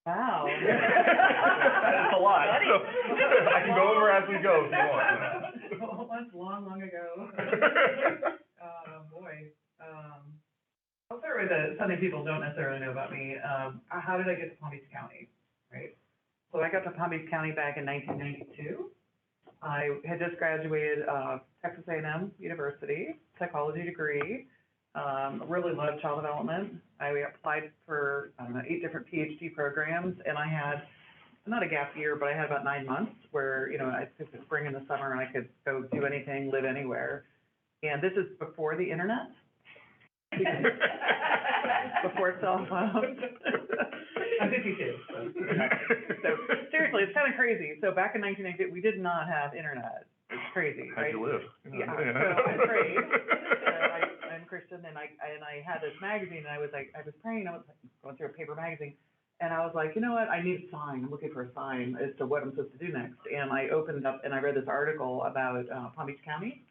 Wow. That's a lot. So I can go over as we go if you want. Oh, that's long, long ago. Boy. I'll start with something people don't necessarily know about me. How did I get to Palm Beach County, right? So I got to Palm Beach County back in 1992. I had just graduated Texas A&M University, psychology degree. Really loved child development. I applied for, 8 different PhD programs, and I had, not a gap year, but I had about 9 months where, I took the spring and the summer, and I could go do anything, live anywhere. And this is before the internet. Before cell phones. I'm 52. So seriously, it's kind of crazy. So back in 1998, we did not have internet. It's crazy, right? How'd you live? Yeah. So I prayed. I'm Christian, and I had this magazine, and I was praying. I was going through a paper magazine, and I was like, you know what? I need a sign. I'm looking for a sign as to what I'm supposed to do next. And I opened up and I read this article about Palm Beach County.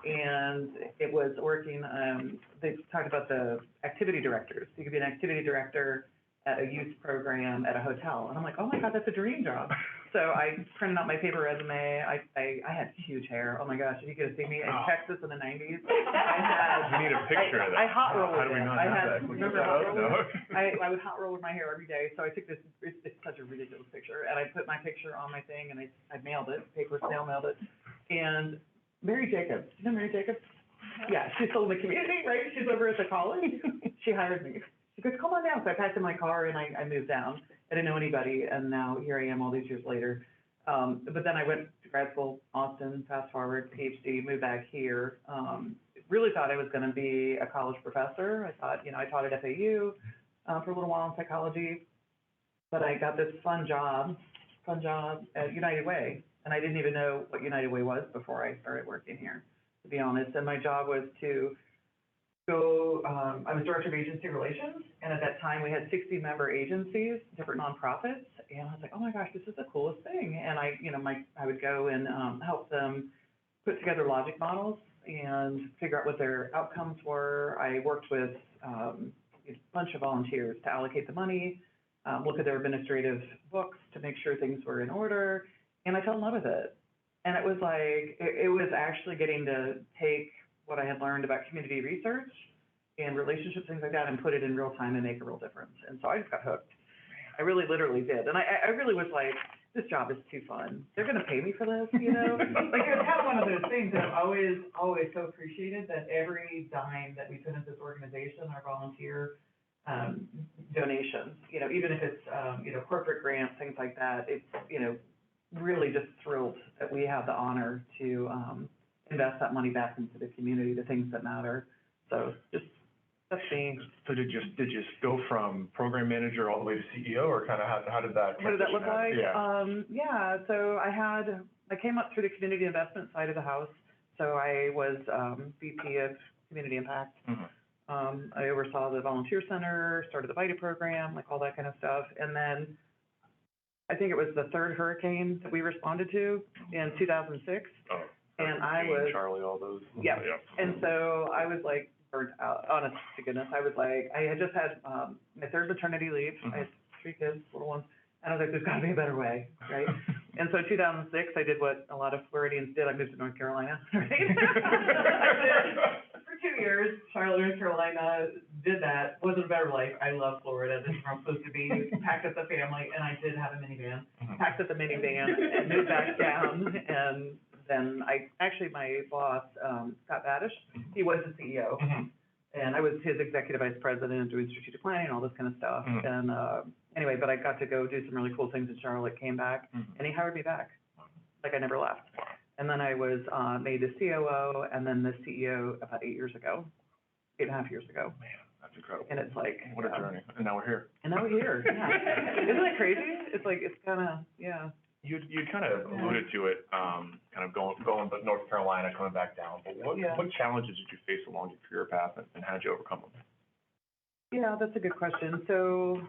And it was working, they talked about the activity directors. You could be an activity director at a youth program at a hotel. And I'm like, oh my God, that's a dream job. So I printed out my paper resume. I had huge hair. Oh my gosh, if you could have seen me in Texas in the 90s. We need a picture of that. I hot rolled How do we not have that? Remember hot roll? I would hot roll with my hair every day. So I took this, it's such a ridiculous picture. And I put my picture on my thing, and I mailed it, paper snail mailed it. And Mary Jacobs, you know Mary Jacobs? Yeah, she's still in the community, right? She's over at the college. She hired me. She goes, come on down. So I packed in my car and I moved down. I didn't know anybody, and now here I am all these years later. But then I went to grad school, Austin, fast forward, PhD, moved back here. Really thought I was going to be a college professor. I thought, I taught at FAU for a little while in psychology, but I got this fun job at United Way. And I didn't even know what United Way was before I started working here, to be honest. And my job was to go, I was director of agency relations. And at that time we had 60 member agencies, different nonprofits. And I was like, oh my gosh, this is the coolest thing. And I would go and help them put together logic models and figure out what their outcomes were. I worked with a bunch of volunteers to allocate the money, look at their administrative books to make sure things were in order. And I fell in love with it. And it was like, it was actually getting to take what I had learned about community research and relationships, things like that, and put it in real time and make a real difference. And so I just got hooked. I really literally did. And I really was like, this job is too fun. They're going to pay me for this, Like, it was kind of one of those things that I've always so appreciated, that every dime that we put into this organization, our volunteer donations, even if it's, corporate grants, things like that, it's, really just thrilled that we have the honor to invest that money back into the community, the things that matter. So just, that's me. So did you go from program manager all the way to CEO, or kind of how did that? What did that look like? Yeah. So I came up through the community investment side of the house. So I was VP of Community Impact. Mm-hmm. I oversaw the volunteer center, started the VITA program, like all that kind of stuff. And then I think it was the third hurricane that we responded to in 2006. Oh, and I was, Charlie, all those. Yeah. And so I was like burnt out, honest to goodness. I was like, I had just had my third maternity leave. Mm-hmm. I had 3 kids, little ones. And I was like, there's got to be a better way, right? And so in 2006, I did what a lot of Floridians did. I moved to North Carolina, right? I did for 2 years, Charlotte, North Carolina, did that. Wasn't a better life. I love Florida. This is where I'm supposed to be. Packed up the family, and I did have a minivan. Mm-hmm. Packed up the minivan and moved back down. And then my boss, Scott Badish, he was the CEO. Mm-hmm. And I was his executive vice president doing strategic planning and all this kind of stuff. Mm-hmm. And anyway, but I got to go do some really cool things in Charlotte, came back, mm-hmm. and he hired me back. Like I never left. And then I was made the COO and then the CEO about 8.5 years ago. Man, that's incredible. And it's like, what a journey. And now we're here. Yeah. Isn't that crazy? It's like, it's kind of, yeah. You kind of alluded to it, kind of going to North Carolina, coming back down. But what challenges did you face along your career path, and how did you overcome them? Yeah, that's a good question. So,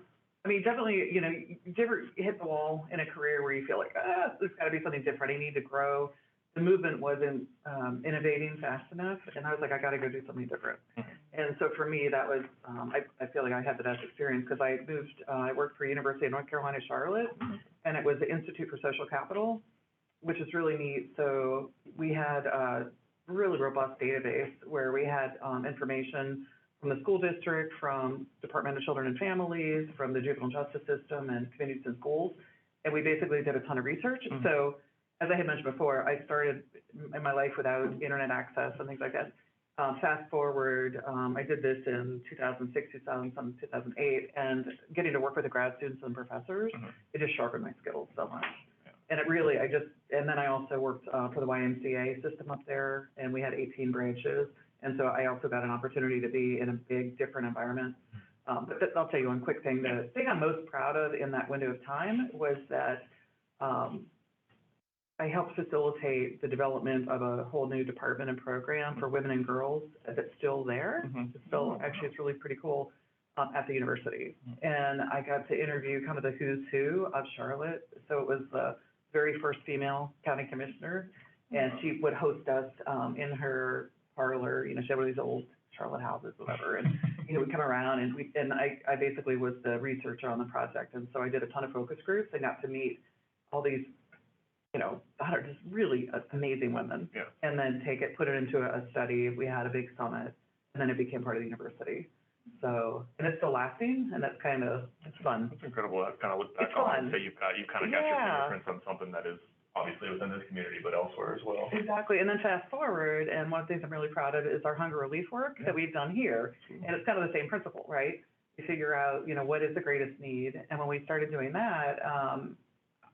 I mean, definitely, you ever hit the wall in a career where you feel like, there's got to be something different. I need to grow. the movement wasn't, innovating fast enough, and I was like, I gotta go do something different. And so for me, that was, I feel like I had the best experience, because I moved, I worked for University of North Carolina, Charlotte, and it was the Institute for Social Capital, which is really neat. So we had a really robust database where we had, information from the school district, from Department of Children and Families, from the juvenile justice system and communities and schools, and we basically did a ton of research. So, as I had mentioned before, I started in my life without internet access and things like that. Fast forward, I did this in 2006, 2007, 2008, and getting to work with the grad students and professors, it just sharpened my skills so much. And it really, and then I also worked for the YMCA system up there, and we had 18 branches. And so I also got an opportunity to be in a big, different environment. But I'll tell you one quick thing. The thing I'm most proud of in that window of time was that I helped facilitate the development of a whole new department and program for women and girls that's still there. It's still, actually, it's really pretty cool at the university. And I got to interview kind of the who's who of Charlotte. So it was the very first female county commissioner, and she would host us in her parlor. You know, she had one of these old Charlotte houses, whatever, and we'd come around, and I basically was the researcher on the project, and so I did a ton of focus groups. I got to meet all these, just really amazing women, and then put it into a study. We had a big summit, and then it became part of the university. So, and it's still lasting, and that's it's fun. That's incredible. That's kind of look back It's on fun. and say you kind of got your fingerprints on something that is obviously within this community, but elsewhere as well. Exactly, and then fast forward, and one of the things I'm really proud of is our hunger relief work that we've done here, and it's kind of the same principle, right? We figure out, what is the greatest need, and when we started doing that,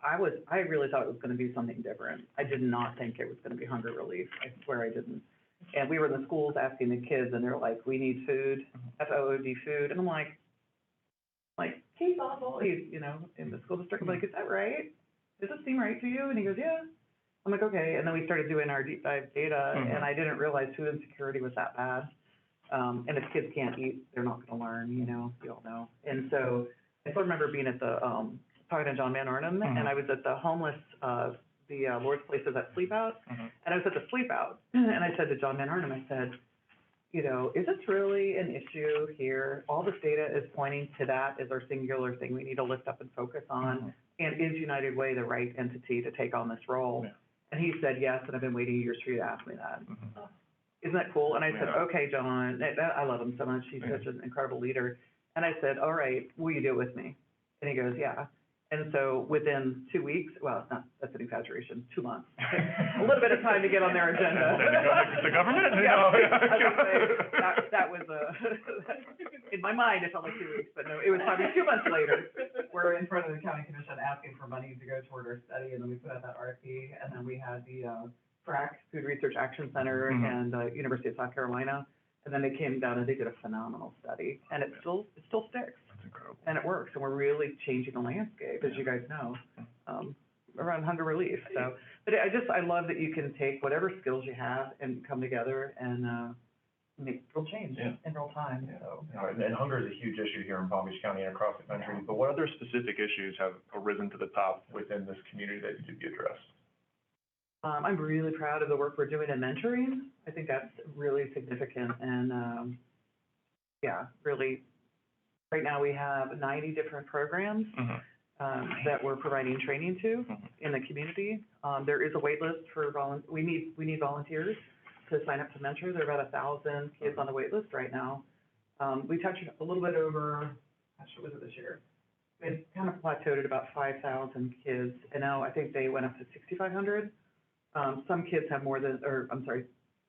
I really thought it was gonna be something different. I did not think it was gonna be hunger relief, I swear I didn't. And we were in the schools asking the kids, and they're like, we need food, FOOD food, and I'm like, Keith Awful, he's, in the school district, I'm like, is that right? Does this seem right to you? And he goes, yeah. I'm like, okay. And then we started doing our deep dive data, and I didn't realize food insecurity was that bad. And if kids can't eat, they're not gonna learn, you all know. And so I still remember being at the, talking to John Van Arnhem, and I was at the homeless, the Lord's Places at Sleep Out, and I was at the Sleep Out, and I said to John Van Arnhem, I said, is this really an issue here? All this data is pointing to that as our singular thing we need to lift up and focus on. And is United Way the right entity to take on this role? And he said, yes, and I've been waiting years for you to ask me that. Isn't that cool? And I said, okay, John, I love him so much. He's such an incredible leader. And I said, all right, will you do it with me? And he goes, yeah. And so within 2 weeks, well, that's an exaggeration, 2 months, a little bit of time to get on their agenda. The government? Yeah, I was gonna say, that was in my mind, it felt like 2 weeks, but no, it was probably 2 months later. We're in front of the county commission asking for money to go toward our study, and then we put out that RFP, and then we had the FRAC, Food Research Action Center, and University of South Carolina, and then they came down and they did a phenomenal study, and it still sticks. That's incredible. And it works, and we're really changing the landscape, as you guys know, around hunger relief. So, but I love that you can take whatever skills you have and come together and make real change in real time. So. And hunger is a huge issue here in Palm Beach County and across the country. But what other specific issues have arisen to the top within this community that need to be addressed? I'm really proud of the work we're doing in mentoring. I think that's really significant, and really. Right now, we have 90 different programs that we're providing training to in the community. There is a wait list for we need volunteers to sign up to mentor. There are about 1,000 kids on the wait list right now. We touched a little bit over, what was it this year? It kind of plateaued at about 5,000 kids, and now I think they went up to 6,500. Some kids have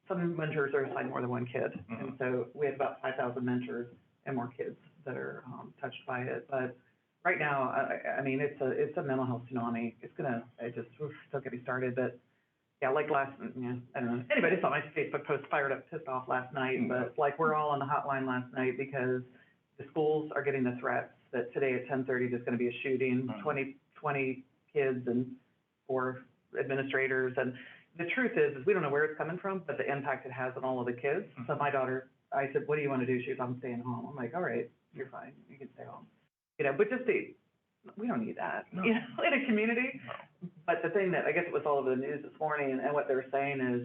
some mentors are assigned more than one kid, and so we have about 5,000 mentors and more kids that are touched by it. But right now, I mean, it's a mental health tsunami. Don't get me started, but I don't know. Anybody saw my Facebook post, pissed off last night, but we're all on the hotline last night because the schools are getting the threats that today at 10:30 there's gonna be a shooting, 20 kids and 4 administrators. And the truth is we don't know where it's coming from, but the impact it has on all of the kids. So my daughter, I said, what do you want to do? She goes, I'm staying home. I'm like, all right, you're fine. You can stay home. But just we don't need that, No. you know, in a community. No. But the thing that, I guess it was all over the news this morning, and what they were saying is,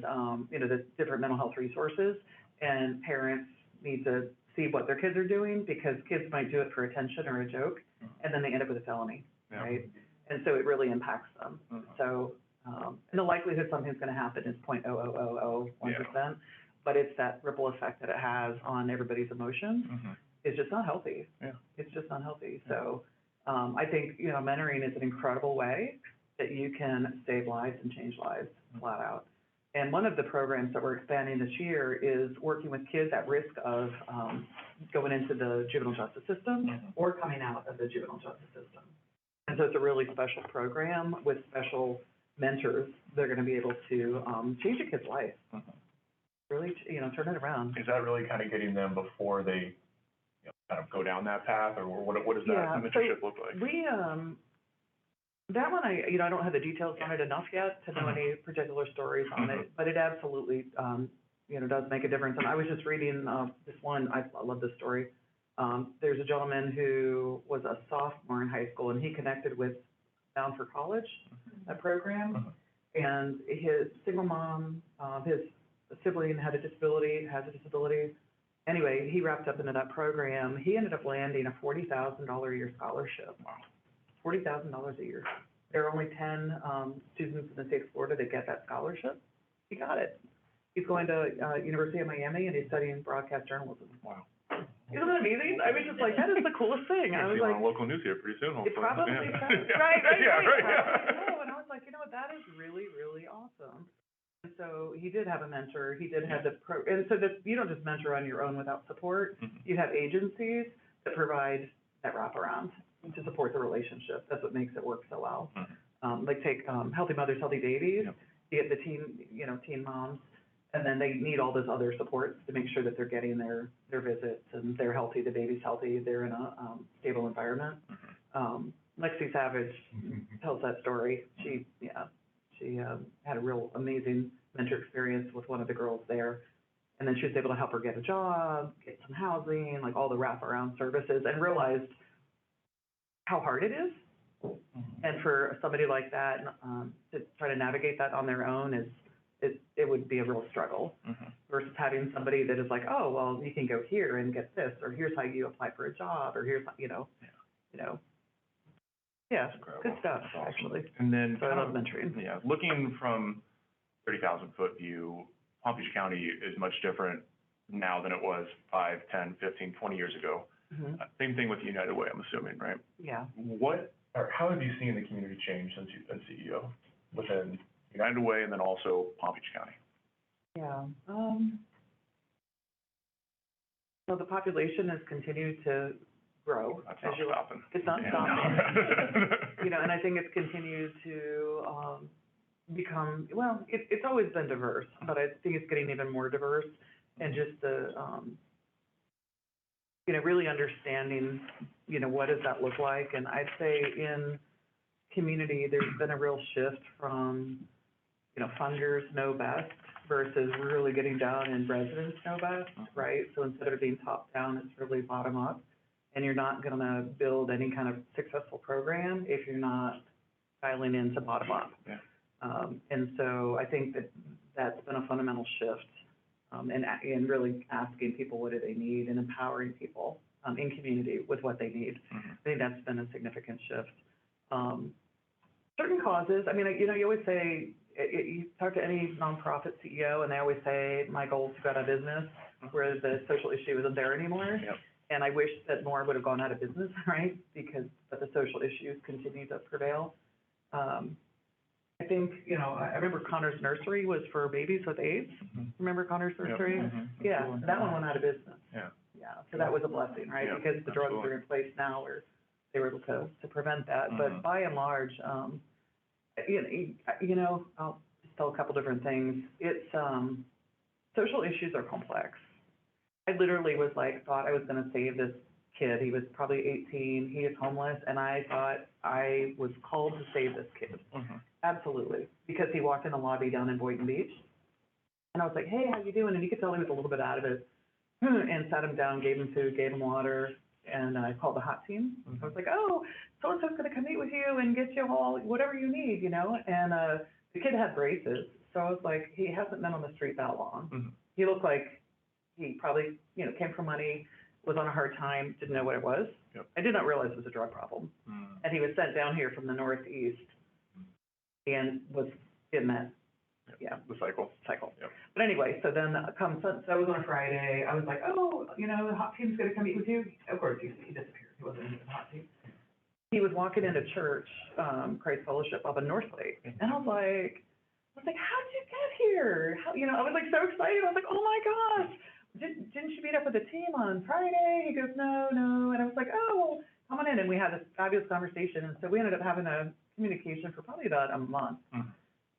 you know, the different mental health resources, and parents need to see what their kids are doing, because kids might do it for attention or a joke, and then they end up with a felony, Yeah. right? And so it really impacts them. Mhm. So, and the likelihood something's gonna happen is 0.0001%, but it's that ripple effect that it has on everybody's emotions. Mhm. It's just not healthy. Yeah. It's just not healthy. So, I think, you know, mentoring is an incredible way that you can save lives and change lives, flat out. And one of the programs that we're expanding this year is working with kids at risk of, going into the juvenile justice system or coming out of the juvenile justice system. And so it's a really special program with special mentors. They're gonna be able to, change a kid's life, really, you know, turn it around. Is that really kind of getting them before they, you know, kind of go down that path, or what does that Yeah, mentorship look like? We, that one, you know, I don't have the details on it enough yet to know any particular stories on it, but it absolutely, you know, does make a difference. And I was just reading, this one, I love this story. There's a gentleman who was a sophomore in high school, and he connected with Bound for College, that program. And his single mom, his sibling has a disability. Anyway, he wrapped up into that program. He ended up landing a $40,000 a year scholarship. Wow. $40,000 a year. There are only 10 students in the state of Florida that get that scholarship. He got it. He's going to University of Miami, and he's studying broadcast journalism. Wow. Isn't that amazing? I was just like, that is the coolest thing. I was You'll see like, on local news here pretty soon, hopefully. it probably Yeah. does. Right. Yeah, right. No, and I was like, you know what, that is really, really awesome. And so he did have a mentor. He did have and so that you don't just mentor on your own without support. Mhm. You have agencies that provide that wraparound to support the relationship. That's what makes it work so well. Like take Healthy Mothers, Healthy Babies. Yep. You get the teen moms, and then they need all those other supports to make sure that they're getting their visits and they're healthy, the baby's healthy, they're in a stable environment. Lexi Savage tells that story. She had a real amazing mentor experience with one of the girls there. And then she was able to help her get a job, get some housing, like all the wraparound services, and realized how hard it is. And for somebody like that, to try to navigate that on their own it would be a real struggle. Versus having somebody that is like, oh, well, you can go here and get this, or here's how you apply for a job, or here's, yeah, good stuff, actually. And then, So I love mentoring. yeah, looking from 30,000-foot view, Palm Beach County is much different now than it was 5, 10, 15, 20 years ago. Same thing with United Way, I'm assuming, right? Yeah. How have you seen the community change since you've been CEO within United Way and then also Palm Beach County? Yeah. So the population has continued to grow. That's not stopping. It's not Yeah. stopping. And I think it's continued to become, well, it's always been diverse, but I think it's getting even more diverse, and just the, really understanding, what does that look like? And I'd say in community, there's been a real shift from, funders know best versus really getting down and residents know best, right? So instead of it being top down, it's really bottom up. And you're not gonna build any kind of successful program if you're not dialing into bottom up. Yeah. And so I think that's been a fundamental shift, in really asking people what do they need and empowering people in community with what they need. I think that's been a significant shift. Certain causes, I mean, you always say, you talk to any nonprofit CEO and they always say, my goal is to go out of business, where the social issue isn't there anymore. Yep. And I wish that more would have gone out of business, right? But the social issues continue to prevail. I think, I remember Connor's Nursery was for babies with AIDS. Remember Connor's Nursery? Yeah, that one went out of business. Yeah. Yeah, so that was a blessing, right? Yeah, Because the drugs absolutely. are in place now, where they were able to prevent that. But by and large, I'll just tell a couple different things. It's, social issues are complex. I literally thought I was gonna save this kid. He was probably 18, he is homeless, and I thought I was called to save this kid. Absolutely, because he walked in the lobby down in Boynton Beach. And I was like, hey, how you doing? And you could tell he was a little bit out of it. And sat him down, gave him food, gave him water, and I called the hot team. I was like, oh, so-and-so's gonna come meet with you and get you all, whatever you need, you know? And, the kid had braces, so I was like, he hasn't been on the street that long. He looked like he probably, you know, came from money, was on a hard time, didn't know what it was. Yep. I did not realize it was a drug problem. And he was sent down here from the Northeast and was in that, The cycle. Yep. But anyway, so then so it was on a Friday, I was like, oh, you know, the hot team's gonna come meet with you. Of course, he disappeared, he wasn't in the hot team. He was walking into church, Christ Fellowship up in North Lake, and I was like, how'd you get here? How, you know, I was like so excited, I was like, oh my gosh, didn't you meet up with the team on Friday? He goes, no, and I was like, oh, well, come on in, and we had this fabulous conversation, and so we ended up having a communication for probably about a month.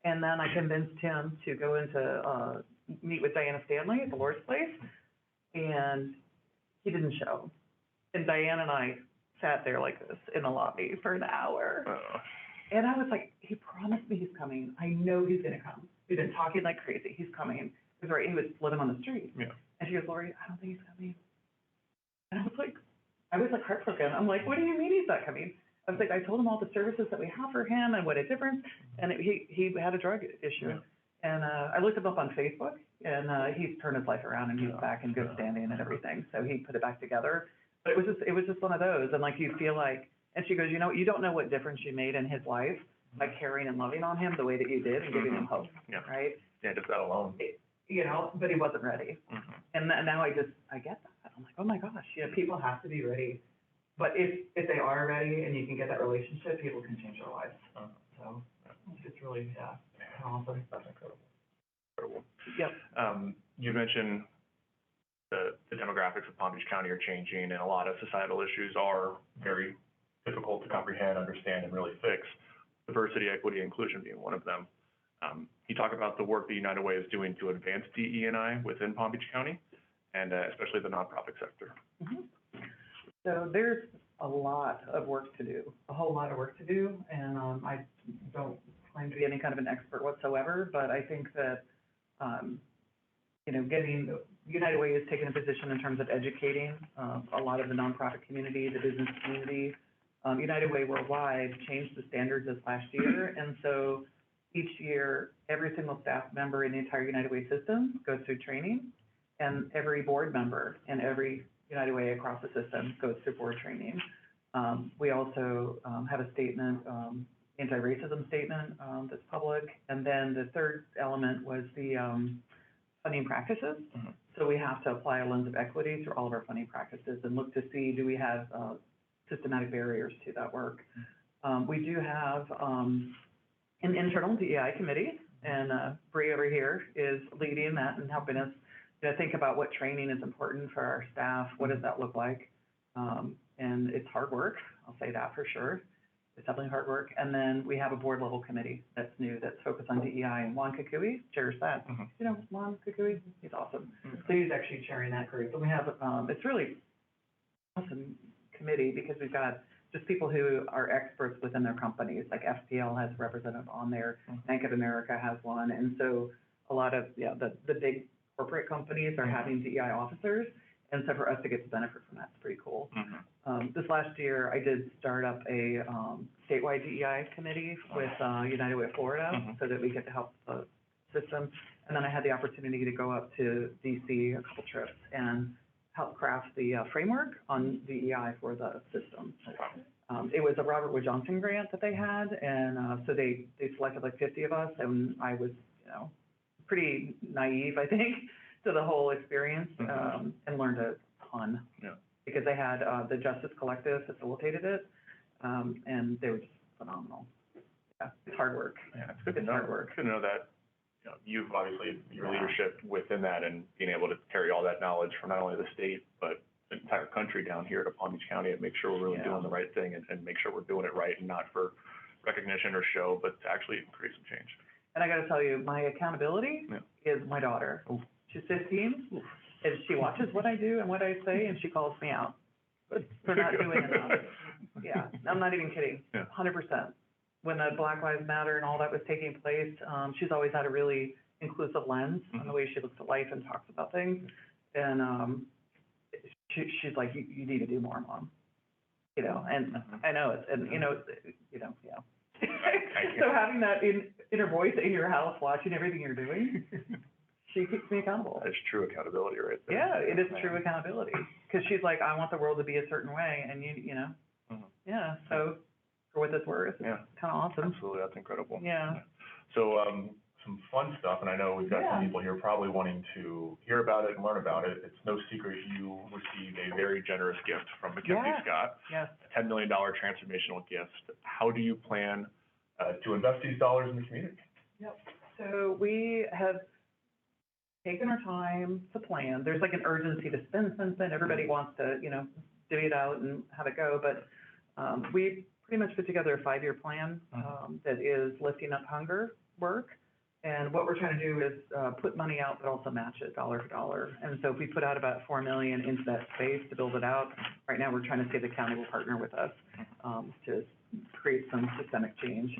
And then I convinced him to go into, meet with Diana Stanley at the Lord's Place, and he didn't show. And Diane and I sat there like this in the lobby for an hour. And I was like, he promised me he's coming. I know he's gonna come. We've been talking like crazy. He's coming. He was living on the street. Yeah. And she goes, Lori, I don't think he's coming. And I was like heartbroken. I'm like, what do you mean he's not coming? I was like, I told him all the services that we have for him and what a difference, and he had a drug issue. Yeah. And, I looked him up on Facebook, and, he's turned his life around, and he's back in good standing and everything, so he put it back together. But it was just one of those, and like, you feel like, and she goes, you know, you don't know what difference you made in his life by caring and loving on him the way that you did and giving him hope, right? Yeah, just that alone. You know, but he wasn't ready. And now I get that. I'm like, oh my gosh, you know, people have to be ready. But if they are ready and you can get that relationship, people can change their lives. So it's really, awesome. That's incredible. Yep. You mentioned the demographics of Palm Beach County are changing, and a lot of societal issues are very difficult to comprehend, understand, and really fix. Diversity, equity, inclusion being one of them. You talk about the work that United Way is doing to advance DE&I within Palm Beach County, and especially the nonprofit sector. So there's a lot of work to do, a whole lot of work to do, and I don't claim to be any kind of an expert whatsoever, but I think that, you know, United Way is taking a position in terms of educating a lot of the nonprofit community, the business community. United Way Worldwide changed the standards this last year, and so each year, every single staff member in the entire United Way system goes through training, and every board member and every United Way across the system goes through board training. We also have a statement, anti-racism statement that's public, and then the third element was the funding practices. So we have to apply a lens of equity through all of our funding practices and look to see, do we have systematic barriers to that work. We do have an internal DEI committee, and Bree over here is leading that and helping us to think about what training is important for our staff, what does that look like? And it's hard work, I'll say that for sure. It's definitely hard work. And then we have a board level committee that's new, that's focused on DEI, and Juan Kukui chairs that. You know, Juan Kukui, he's awesome. So he's actually chairing that group. And we have, it's really awesome committee because we've got just people who are experts within their companies, like FPL has a representative on there, Bank of America has one, and so a lot of, the big corporate companies are having DEI officers, and so for us to get the benefit from that, it's pretty cool. This last year, I did start up a statewide DEI committee with United Way of Florida, so that we get to help the system, and then I had the opportunity to go up to DC a couple trips and help craft the framework on DEI for the system. It was a Robert Wood Johnson grant that they had, and so they selected like 50 of us, and I was, you know, pretty naive, I think, to the whole experience, and learned a ton. Because they had the Justice Collective facilitated it, and they were just phenomenal. Yeah, it's hard work. Yeah, it's good to know. Hard work. It's good to know that, you know, you've obviously, your leadership within that and being able to carry all that knowledge from not only the state, but the entire country down here to Palm Beach County and make sure we're really doing the right thing and make sure we're doing it right and not for recognition or show, but to actually create some change. And I gotta tell you, my accountability is my daughter. She's 15, and she watches what I do and what I say, and she calls me out for not doing enough. Yeah, I'm not even kidding, 100%. When the Black Lives Matter and all that was taking place, she's always had a really inclusive lens on the way she looks at life and talks about things. And she's like, you need to do more, Mom. You know, and I know it's, and yeah. So having that inner voice in your house watching everything you're doing, she keeps me accountable. That's true accountability right there. Yeah, it is true accountability, because she's like, I want the world to be a certain way, and yeah, so for what it's worth, it's kind of awesome. Absolutely, that's incredible. Yeah. So, some fun stuff, and I know we've got some people here probably wanting to hear about it and learn about it. It's no secret you received a very generous gift from Mackenzie Scott. Yes. A $10 million transformational gift. How do you plan to invest these dollars in the community? Yep. So we have taken our time to plan. There's like an urgency to spend. Everybody wants to, divvy it out and have it go, but we pretty much put together a 5-year plan that is lifting up hunger work. And what we're trying to do is put money out, but also match it dollar for dollar. And so if we put out about $4 million into that space to build it out, right now we're trying to see the county will partner with us to create some systemic change.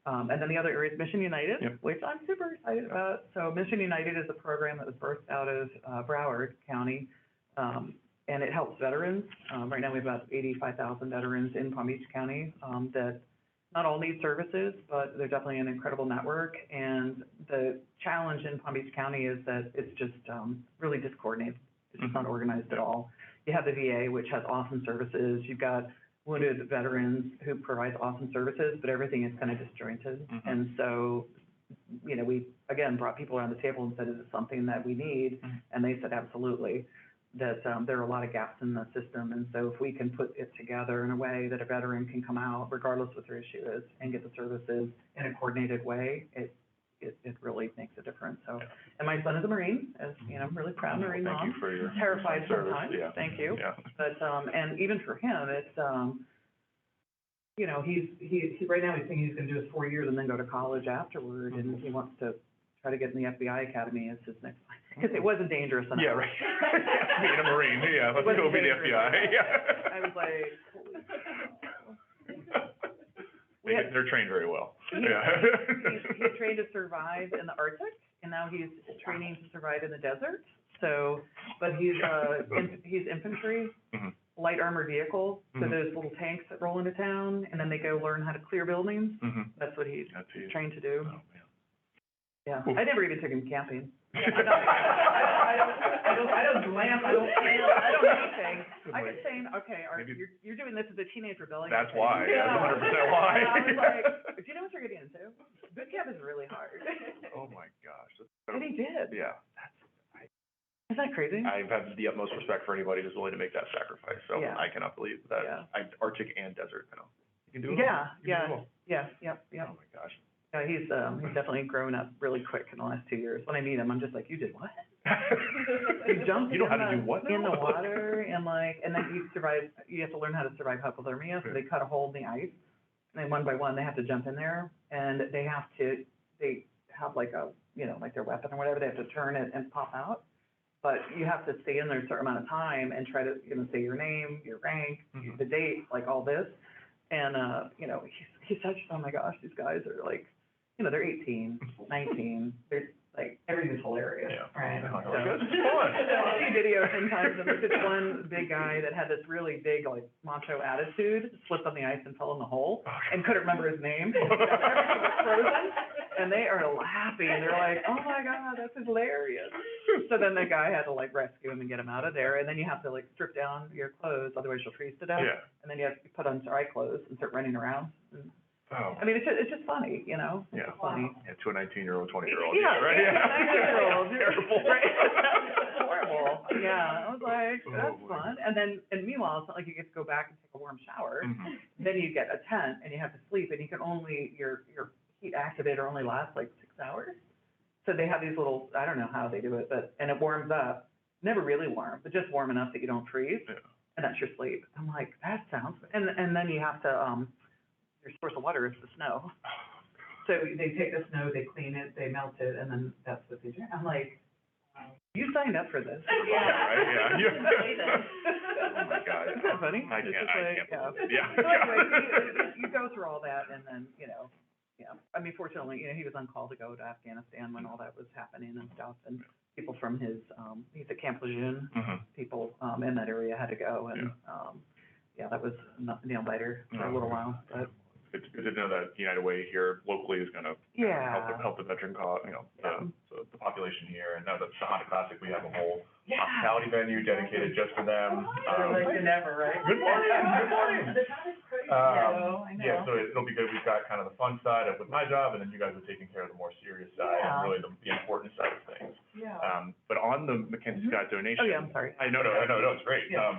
And then the other area is Mission United, which I'm super excited about. So Mission United is a program that was birthed out of Broward County, and it helps veterans. Right now we have about 85,000 veterans in Palm Beach County that not all need services, but they're definitely an incredible network. And the challenge in Palm Beach County is that it's just really discoordinated. It's just not organized at all. You have the VA, which has awesome services. You've got wounded veterans who provides awesome services, but everything is kind of disjointed. And so, we, again, brought people around the table and said, is it something that we need? And they said, absolutely. That there are a lot of gaps in the system, and so if we can put it together in a way that a veteran can come out, regardless what their issue is, and get the services in a coordinated way, it really makes a difference. So, and my son is a Marine, as I'm really proud Marine mom. Thank you for your terrified service. sometimes. Yeah. Thank you. Yeah. But and even for him, it's he right now he's thinking he's going to do his 4 years and then go to college afterward, and he wants to try to get in the FBI Academy as his next line, because it wasn't dangerous enough. Yeah, right. Being a Marine, let's go be the FBI. Yeah. I was like, holy cow. They're trained very well. He's trained to survive in the Arctic, and now he's training to survive in the desert. So, but he's infantry, light armored vehicles, so those little tanks that roll into town, and then they go learn how to clear buildings. That's what he's trained to do. Oh, man. Yeah, I never even took him camping. I don't glamp, I don't camp, I don't do anything. I was saying, okay, you're doing this as a teenage rebellion. That's why, that's 100% why. And I was like, do you know what you're getting into? Boot camp is really hard. Oh my gosh. And he did. Yeah. Isn't that crazy? I have the utmost respect for anybody who's willing to make that sacrifice, so I cannot believe that. Arctic and desert, you can do it all. Yeah. Oh my gosh. Yeah, he's definitely grown up really quick in the last 2 years. When I meet him, I'm just like, you did what? You jumped You know how to do what now? in the water, and then you have to learn how to survive hypothermia, so they cut a hole in the ice, and then one by one, they have to jump in there, and they have like their weapon or whatever, they have to turn it and pop out. But you have to stay in there a certain amount of time and try to, say your name, your rank, the date, like all this. And, he's such, oh my gosh, these guys are like, they're 18, 19, they're like, everything's hilarious. Yeah. Right. So, So, it's fun. I'll see videos sometimes, and there's this one big guy that had this really big, like, macho attitude, slipped on the ice and fell in the hole, and couldn't remember his name. Everything was frozen, and they are laughing. They're like, oh my God, that's hilarious. So then the guy had to, like, rescue him and get him out of there, and then you have to, like, strip down your clothes, otherwise you'll freeze to death. Yeah. And then you have to put on dry clothes and start running around. And, Oh. I mean, it's just funny, It's funny. Yeah, to a 19-year-old, 20-year-old. Yeah, right? Yeah. 19-year-old. Terrible. Right. It's horrible. Yeah, I was like, that's fun. And meanwhile, it's not like you get to go back and take a warm shower. Then you get a tent and you have to sleep, and you can only, your heat activator only lasts like 6 hours. So they have these little, I don't know how they do it, and it warms up, never really warm, but just warm enough that you don't freeze. Yeah. And that's your sleep. I'm like, that sounds, and then you have to, your source of water is the snow. So they take the snow, they clean it, they melt it, and then that's what they drink. I'm like, you signed up for this. Yeah, right, yeah. Oh my God. Isn't that funny? I It's can't just believe it. Yeah. So anyway, you go through all that, and then, I mean, fortunately, unfortunately, he was on call to go to Afghanistan when all that was happening and stuff, and people from his, he's at Camp Lejeune, people, in that area had to go, and, that was a nail-biter for a little while, but. It's good to know that United Way here locally is gonna help the veteran cause, the population here, and know that the Honda Classic, we have a whole hospitality venue dedicated just for them. Better late than never, right? Good morning, good morning. The time is crazy, I know. Yeah, so it'll be good. We've got kind of the fun side of with my job, and then you guys are taking care of the more serious side and really the important side of things. Yeah. But on the Mackenzie Scott donation. Oh, yeah, I'm sorry. No, it's great. Yeah.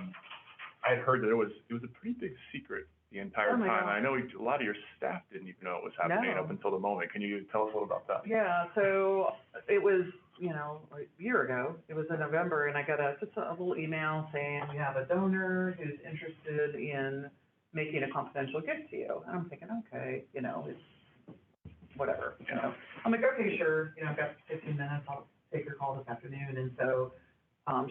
I had heard that it was a pretty big secret the entire time. God. I know a lot of your staff didn't even know it was happening up until the moment. Can you tell us a little about that? Yeah, so it was, a year ago, it was in November, and I got just a little email saying, we have a donor who's interested in making a confidential gift to you. And I'm thinking, okay, it's whatever, I'm like, okay, sure, I've got 15 minutes, I'll take your call this afternoon. And so,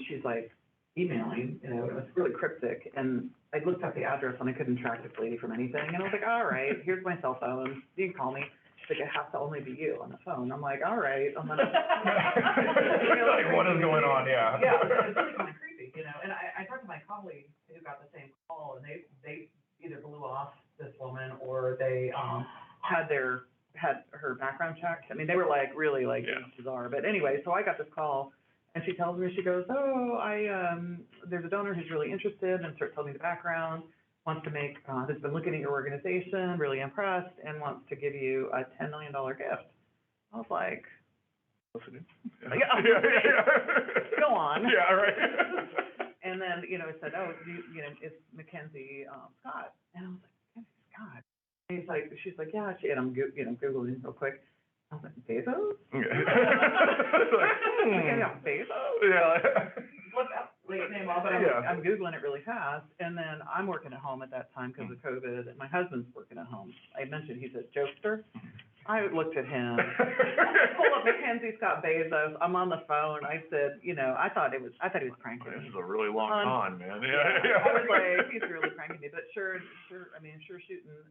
she's like emailing, it was really cryptic, and I looked up the address and I couldn't track this lady from anything, and I was like, all right, here's my cell phone, you can call me. She's like, it has to only be you on the phone. I'm like, all right, I'm gonna. Like, what is going on, yeah. Yeah, it's really kind of creepy, and I talked to my colleagues who got the same call, and they either blew off this woman, or they, had her background checked. I mean, they were like, really like, bizarre, but anyway, so I got this call. And she tells me, she goes, there's a donor who's really interested, and starts telling me the background, wants to make, has been looking at your organization, really impressed, and wants to give you a $10 million gift. I was like, listening. Go on. Yeah, right. And then, I said, it's Mackenzie Scott. And I was like, Mackenzie Scott? And she's like, yeah, and I'm, Googling real quick. I was like, Bezos? Bezos? Yeah. What's that late name off? But I'm Googling it really fast. And then I'm working at home at that time because of COVID, and my husband's working at home. I mentioned he's a jokester. I looked at him, pull up Mackenzie Scott Bezos. I'm on the phone. I said, I thought he was pranking me. This is a really long con, man. I was like, he's really pranking me. But sure shooting.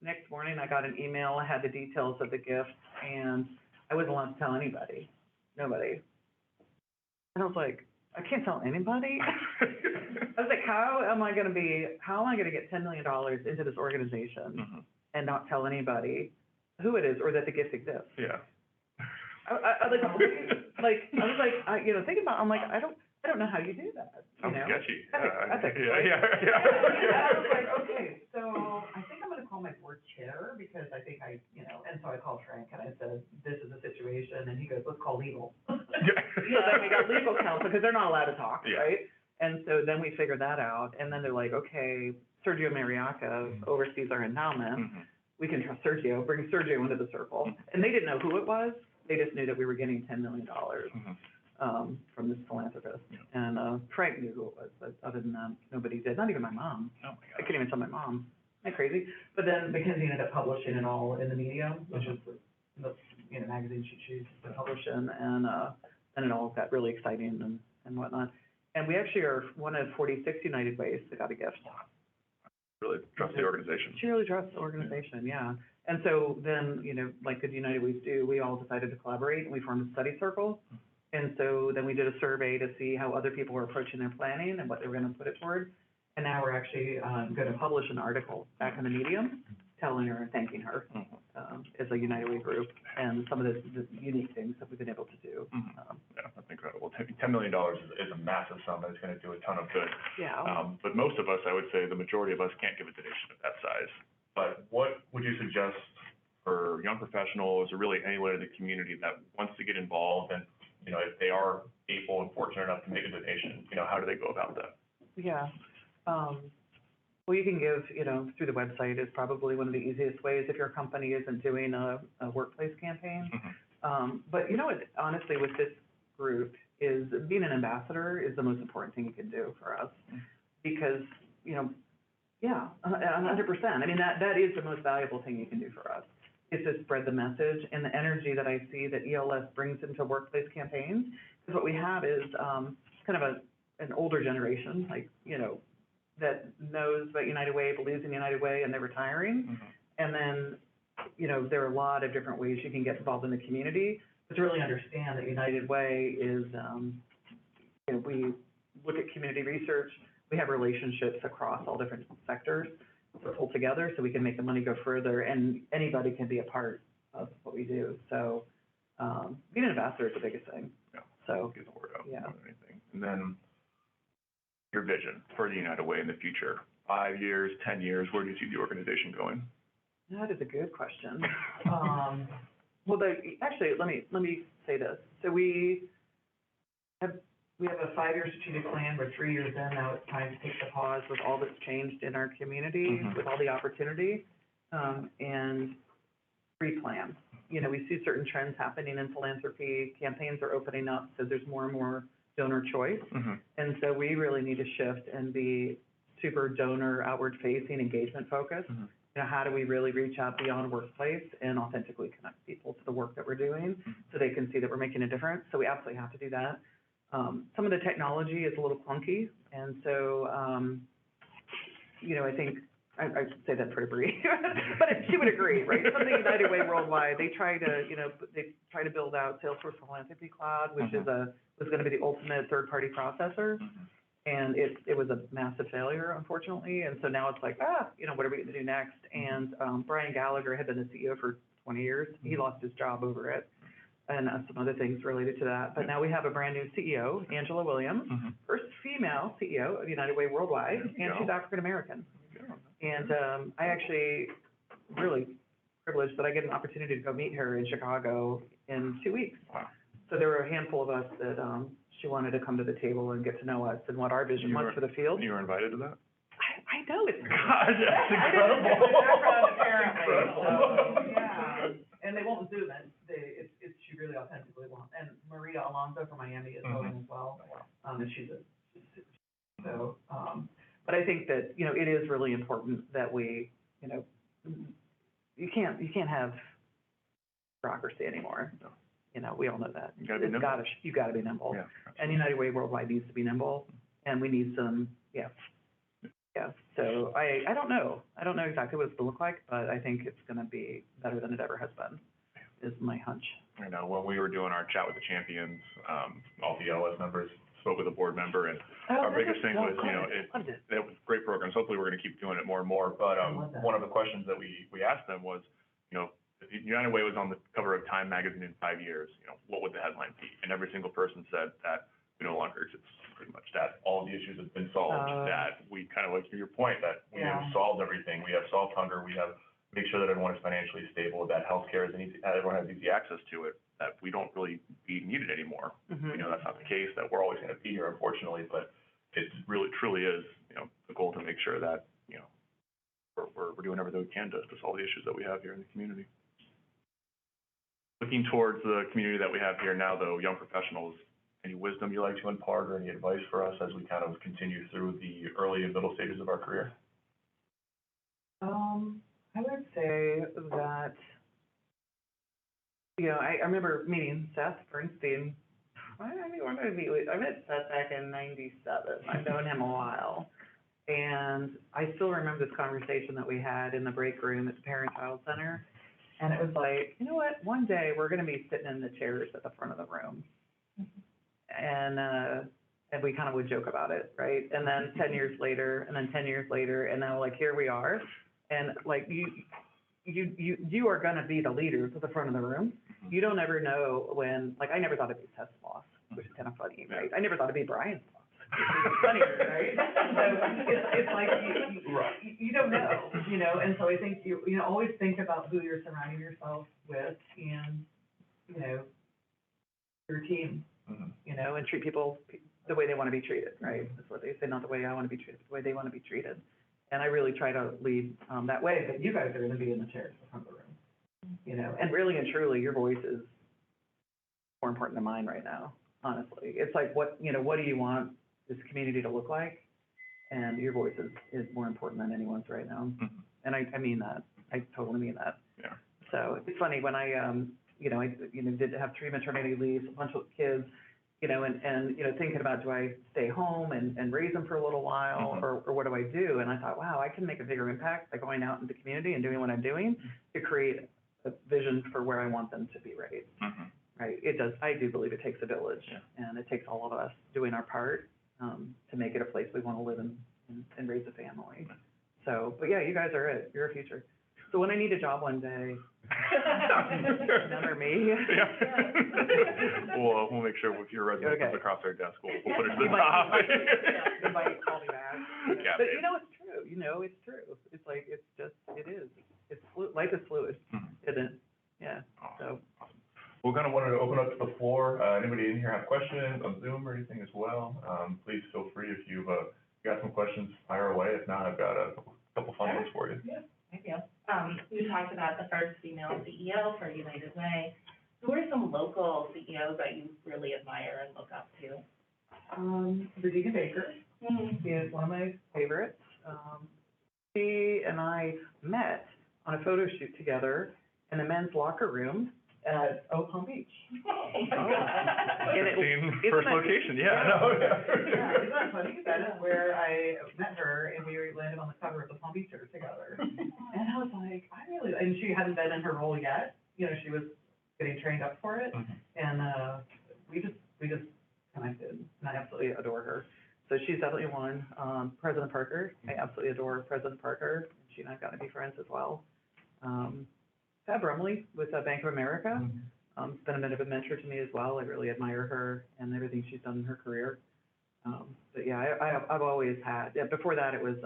Next morning, I got an email. I had the details of the gift, and I wasn't allowed to tell anybody. Nobody. And I was like, I can't tell anybody? I was like, how am I gonna get $10 million into this organization and not tell anybody who it is or that the gift exists? Yeah. I was thinking about, I'm like, I don't know how you do that. Sounds sketchy. Ethics, right? Yeah. And I was like, okay, so I think I'm gonna call my board chair, because I think and so I called Frank and I said, this is the situation, and he goes, let's call legal. So then we got legal counsel, because they're not allowed to talk, right? And so then we figured that out, and then they're like, okay, Sergio Mariaca oversees our endowment. We can trust Sergio, bring Sergio into the circle. And they didn't know who it was, they just knew that we were getting $10 million. From this philanthropist. And Frank knew who it was, but other than that, nobody did, not even my mom. Oh my God. I couldn't even tell my mom. Isn't that crazy? But then Mackenzie ended up publishing it all in the Medium, which is the magazine she chooses to publish in, and then it all got really exciting and whatnot. And we actually are one of 46 United Ways that got a gift. Really trust the organization. She really trusts the organization, yeah. And so then, like good United Ways do, we all decided to collaborate, and we formed a study circle. And so then we did a survey to see how other people were approaching their planning and what they were going to put it toward. And now we're actually going to publish an article back in the Medium, telling her and thanking her as a United Way group, and some of the unique things that we've been able to do. Yeah, that's incredible. $10 million is a massive sum that's going to do a ton of good. Yeah. But most of us, I would say the majority of us, can't give a donation of that size. But what would you suggest for young professionals, or really anyone in the community that wants to get involved, and if they are able and fortunate enough to make a donation, how do they go about that? Yeah. Well, you can give, through the website is probably one of the easiest ways if your company isn't doing a workplace campaign. But honestly, with this group, is being an ambassador is the most important thing you can do for us, because, 100%. I mean, that is the most valuable thing you can do for us. Is to spread the message and the energy that I see that ELS brings into workplace campaigns. Because what we have is kind of an older generation, that knows about United Way, believes in United Way, and they're retiring. And then you know, there are a lot of different ways you can get involved in the community, but to really understand that United Way is, you know, we look at community research, we have relationships across all different sectors to pull together so we can make the money go further, and anybody can be a part of what we do. So, being an ambassador is the biggest thing. Yeah. So, Get the word out yeah. more than anything. And then your vision for the United Way in the future, 5 years, 10 years, where do you see the organization going? That is a good question. Well, actually, let me say this. So we have a 5-year strategic plan. We're 3 years in now. It's time to take the pause with all that's changed in our community, with all the opportunity, and pre-plan. You know, we see certain trends happening in philanthropy. Campaigns are opening up, so there's more and more donor choice. And so we really need to shift and be super donor, outward-facing, engagement-focused. You know, how do we really reach out beyond workplace and authentically connect people to the work that we're doing so they can see that we're making a difference? So we absolutely have to do that. Some of the technology is a little clunky, and so, you know, I think, I should say that for Bree, but she would agree, right? Something United Way Worldwide, they try to build out Salesforce Philanthropy Cloud, which was gonna be the ultimate third-party processor. And it was a massive failure, unfortunately, and so now it's like, you know, what are we gonna do next? And Brian Gallagher had been the CEO for 20 years. He lost his job over it, and some other things related to that. But now we have a brand new CEO, Angela Williams, first female CEO of United Way Worldwide, and she's African American. And I actually really privileged that I get an opportunity to go meet her in Chicago in 2 weeks. Wow. So there were a handful of us that she wanted to come to the table and get to know us and what our vision was for the field. You were invited to that? I know, it's God, that's incredible. incredible. Apparently, so, yeah. And they won't Zoom it. She really authentically won't. And Maria Alonso from Miami is going as well. And so, but I think that, you know, it is really important that we, you know, you can't have bureaucracy anymore. No. You know, we all know that. You gotta be nimble. Yeah, and United Way Worldwide needs to be nimble, and we need some, yeah. So I don't know. I don't know exactly what it's gonna look like, but I think it's gonna be better than it ever has been, is my hunch. I know, when we were doing our chat with the champions, all the LS members spoke with a board member, and our biggest thing was, you know, it was great programs. Hopefully, we're gonna keep doing it more and more. But one of the questions that we asked them was, you know, if United Way was on the cover of Time magazine in 5 years, you know, what would the headline be? And every single person said that we no longer exist, pretty much, that all of the issues have been solved, that we kind of, like to your point, that we have solved everything. We have solved hunger, we have made sure that everyone is financially stable, that healthcare is easy, everyone has easy access to it, that we don't really be needed anymore. You know, that's not the case, that we're always going to be here, unfortunately, but it really, truly is, you know, the goal to make sure that, you know, we're doing everything we can to solve the issues that we have here in the community. Looking towards the community that we have here now, though, young professionals, any wisdom you like to impart or any advice for us as we kind of continue through the early and middle stages of our career? I would say that, you know, I remember meeting Seth Bernstein. I met Seth back in '97. I've known him a while. And I still remember this conversation that we had in the break room at the Parent-Child Center. And it was like, you know what, one day we're gonna be sitting in the chairs at the front of the room. And we kind of would joke about it, right? And then 10 years later, and then 10 years later, and now like, here we are. And like, you are gonna be the leaders at the front of the room. You don't ever know when, like, I never thought I'd be Seth's boss, which is kind of funny, right? I never thought I'd be Brian's boss. It's funny, right? So it's like, you don't know, you know, and so I think you know, always think about who you're surrounding yourself with and, you know, your team, you know, and treat people the way they want to be treated, right? That's what they say, not the way I want to be treated, but the way they want to be treated. And I really try to lead that way, but you guys are going to be in the chairs in the front of the room, you know, and really and truly, your voice is more important than mine right now, honestly. It's like, what do you want this community to look like? And your voice is more important than anyone's right now. And I mean that. I totally mean that. Yeah. So it's funny when I did have 3 maternity leaves, a bunch of kids, you know, and you know, thinking about, do I stay home and raise them for a little while, or what do I do? And I thought, wow, I can make a bigger impact by going out in the community and doing what I'm doing to create the vision for where I want them to be raised, Mhm. right? I do believe it takes a village, and it takes all of us doing our part, to make it a place we want to live in and raise a family. So, but yeah, you guys are it, you're a future. So when I need a job one day, remember me. Yeah. We'll make sure if your resume comes Okay. across our desk, we'll put it to the You might- top. You might call me back. Yeah, But maybe. it's true, it's true. It's like, it is. Life is fluid, Mhm. isn't it? Yeah, Awesome. so. We're gonna wanted to open up to the floor. Anybody in here have questions on Zoom or anything as well? Please feel free if you've, got some questions, fire away. If not, I've got a couple fun ones for you. Yeah, thank you. You talked about the first female CEO for United Way. Who are some local CEOs that you really admire and look up to? Virginia Baker, she is one of my favorites. She and I met on a photo shoot together in the men's locker room at Palm Beach. Oh, my Oh. God. And Interesting first location, yeah. Yeah, isn't that funny? That is where I met her, and we landed on the cover of the Palm Beach tour together. And I was like, and she hadn't been in her role yet, she was getting trained up for it, Mhm. and, we just connected, and I absolutely adore her. So she's definitely one. President Parker, I absolutely adore President Parker. She and I've gotten to be friends as well. Fab Rumley with Bank of America, has been a bit of a mentor to me as well. I really admire her and everything she's done in her career. But yeah, I've always had, before that it was,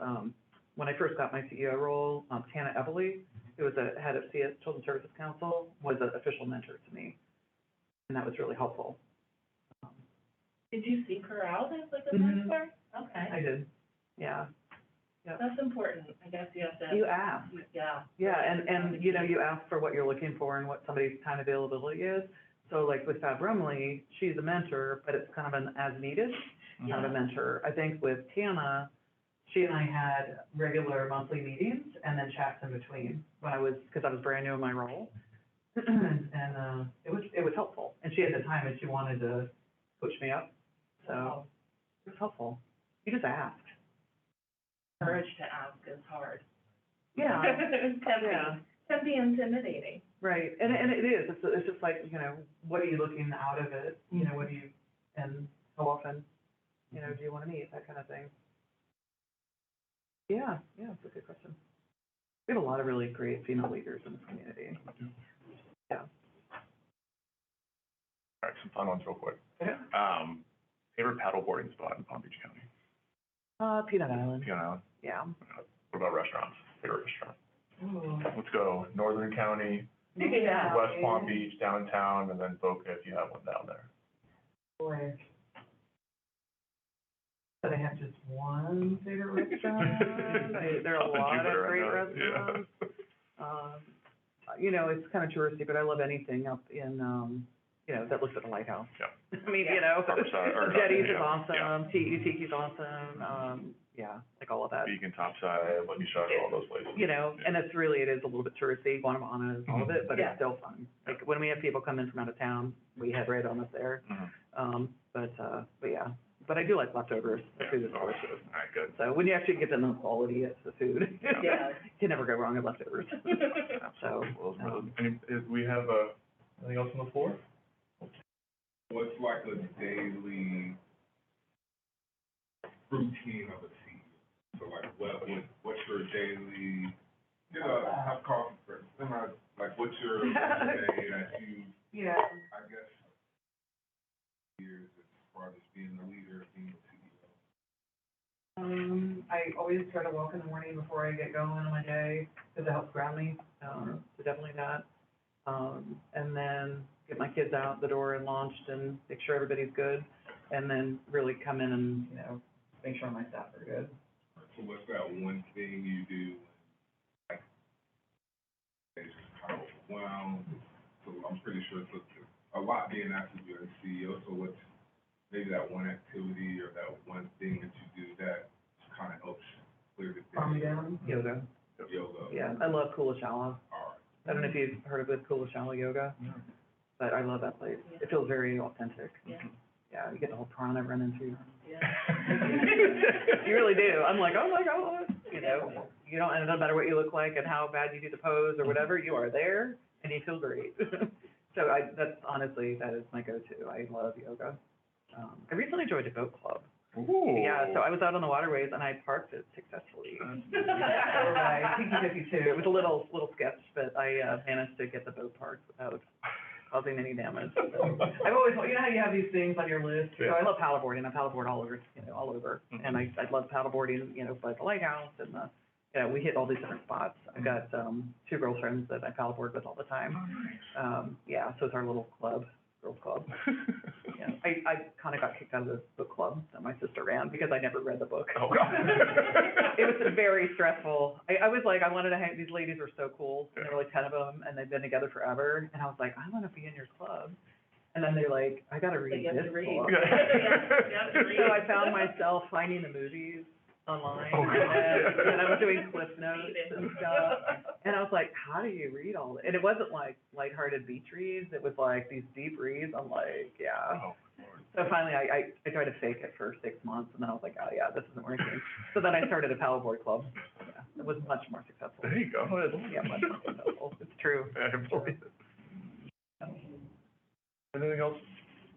when I first got my CEO role, Tana Everly, who was the head of CS, Children's Services Council, was an official mentor to me. And that was really helpful. Did you seek her out as like a Mhm. mentor? Okay, I did, yeah. that's important. I guess you have to. You ask. Yeah. Yeah, and you ask for what you're looking for and what somebody's time availability is. So like with Fab Rumley, she's a mentor, but it's kind of an as needed kind of a mentor. I think with Tana, she and I had regular monthly meetings and then chats in between because I was brand new in my role. And, it was helpful. And she had the time and she wanted to push me up. So it was helpful. You just ask. Courage to ask is hard. Yeah. Can be intimidating. Right, and it is, it's just like, what are you looking out of it, what do you, and how often, do you wanna meet, that kind of thing. Yeah, it's a good question. We have a lot of really great female leaders in the community. Yeah. All right, some fun ones real quick. Okay. Favorite paddleboarding spot in Palm Beach County? Peanut Island, Peanut Island. yeah. What about restaurants? Favorite restaurant? Ooh. Let's go Northern County, Yeah. West Palm Beach, downtown, and then Boca if you have one down there. Boy. But I have just one favorite restaurant. There are a Something lot Jupiter, of I great know, restaurants. It's kind of touristy, but I love anything up in, that looks at the lighthouse. Yeah. I mean, Harborside, or Jetties is yeah, awesome, Tiki's awesome, like all of that. Beacon, Topside, Lucky Shot, all those places. And it is a little bit touristy, Guanabana is all of it, but Yeah. it's still fun. Like, when we have people come in from out of town, we head right on up there. Mhm. But yeah, but I do like leftovers, the food is Oh, delicious. all right, good. So when you actually get them the quality, it's the food. Yeah. You can never go wrong with leftovers. So, We have, anything else on the floor? What's like a daily routine of a CEO? So like, what's your daily, have coffee first, what's your day that you, yeah. I guess, years as far as being a leader, being a CEO? I always try to walk in the morning before I get going on my day, because it helps ground me, so definitely that. And then get my kids out the door and launched and make sure everybody's good, and then really come in and, make sure my staff are good. So what's that one thing you do when, like, it's kind of overwhelmed? So I'm pretty sure it's a lot being asked to be a CEO, so what's maybe that one activity or that one thing that you do that kind of helps clear the day? Calm me down, yoga. Yoga. Yeah, I love Kulashala. All right. I don't know if you've heard of good Kulashala yoga, but I love that place. It feels very authentic. Yeah. Yeah, you get the whole prana running through you. Yeah. You really do. I'm like, oh my God, you don't, and it doesn't matter what you look like and how bad you do the pose or whatever, you are there and you feel great. So that is my go-to. I love yoga. I recently joined a boat club. Ooh. Yeah, so I was out on the waterways and I parked it successfully. For my P52. It was a little sketch, but I managed to get the boat parked without causing any damage. I've always, you know how you have these things on your list? So I love paddleboarding. I paddleboard all over, all over. Mhm. And I love paddleboarding, by the lighthouse and we hit all these different spots. I've got, 2 girlfriends that I paddleboard with all the time. Yeah, so it's our little club, girls club. Yeah, I kind of got kicked out of the book club that my sister ran because I never read the book. Oh, God. It was very stressful. I was like, I wanted to hang, these ladies were so cool, and there were like 10 of them, and they've been together forever, and I was like, I want to be in your club. And then they're like, I got to read You have this to read. book. You have to read. So I found myself finding the movies online, Oh, and I was doing cliff notes and stuff. And I was like, how do you read all this? And it wasn't like lighthearted beach reads, it was like these deep reads. I'm like, yeah. Oh, So finally, I tried to fake it for 6 months, and then I was like, oh yeah, this isn't working. So then I started a paddleboard club. Yeah, it was much more successful. there you go. Yeah, much more successful. It's true. I believe it. Anything else?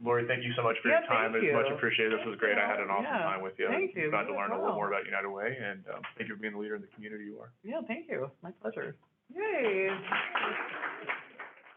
Lori, thank you so much for your Yeah, time. thank It's much you. appreciated. This was great. I had an awesome Yeah, time with you. thank you. Got to You learn as a little well. more about United Way, and thank you for being the leader in the community you are. Yeah, thank you. My pleasure. Yay.